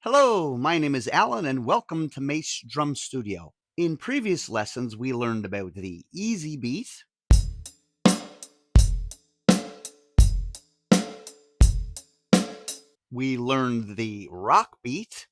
Hello, my name is Alan and welcome to Mace Drum Studio. In previous lessons, we learned about the easy beat, we learned the rock beat,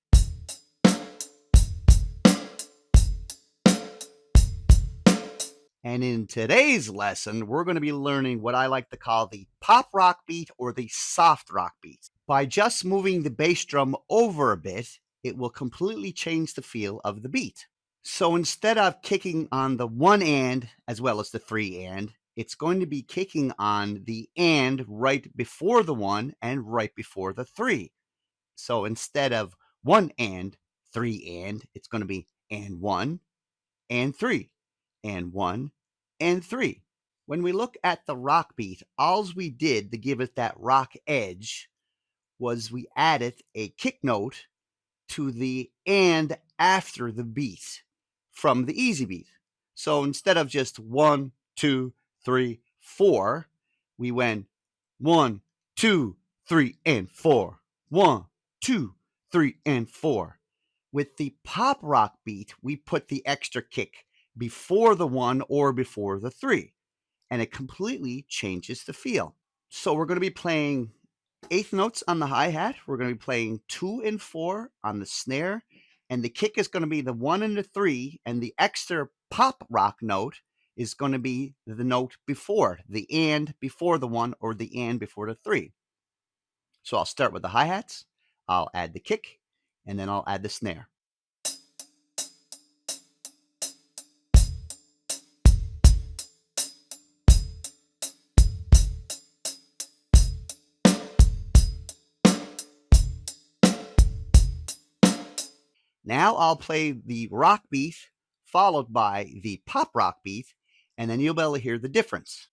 and in today's lesson, we're going to be learning what I like to call the pop rock beat or the soft rock beat. By just moving the bass drum over a bit, it will completely change the feel of the beat. So instead of kicking on the one and as well as the three and, it's going to be kicking on the and right before the one and right before the three. So instead of one and, three and, it's going to be and one and three and one and three. When we look at the rock beat, all we did to give it that rock edge was we added a kick note to the and after the beat from the easy beat. So instead of just 1, 2, 3, 4, we went 1, 2, 3, and 4. 1, 2, 3, and 4. With the pop rock beat, we put the extra kick before the 1 or before the 3, and it completely changes the feel. So we're going to be playing eighth notes on the hi-hat. We're going to be playing 2 and 4 on the snare, and the kick is going to be the 1 and the 3, and the extra pop rock note is going to be the note before, the and before the 1 or the and before the 3. So I'll start with the hi-hats, I'll add the kick, and then I'll add the snare. Now I'll play the rock beat followed by the pop rock beat, and then you'll be able to hear the difference.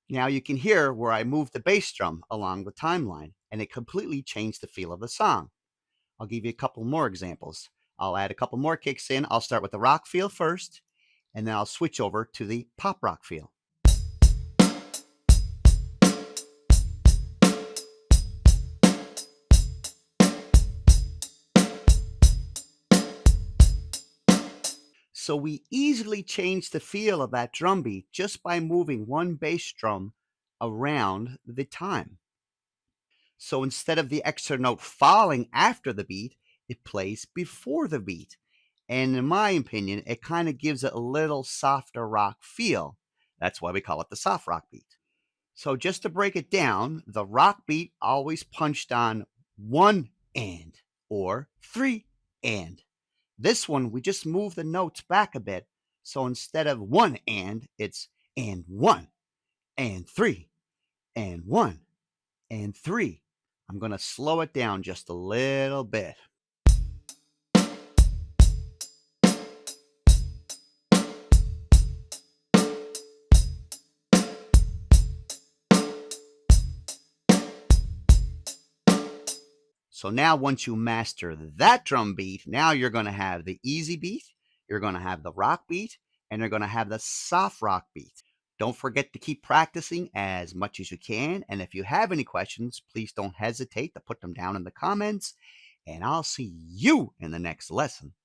Now you can hear where I moved the bass drum along the timeline, and it completely changed the feel of the song. I'll give you a couple more examples. I'll add a couple more kicks in. I'll start with the rock feel first, and then I'll switch over to the pop rock feel. So we easily change the feel of that drum beat just by moving one bass drum around the time. So instead of the extra note falling after the beat, it plays before the beat. And in my opinion, it kind of gives it a little softer rock feel. That's why we call it the soft rock beat. So just to break it down, the rock beat always punched on one and or three and. This one, we just move the notes back a bit. So instead of one it's and one and three and one and three. I'm going to slow it down just a little bit. So now once you master that drum beat, now you're going to have the easy beat, you're going to have the rock beat, and you're going to have the soft rock beat. Don't forget to keep practicing as much as you can. And if you have any questions, please don't hesitate to put them down in the comments. And I'll see you in the next lesson.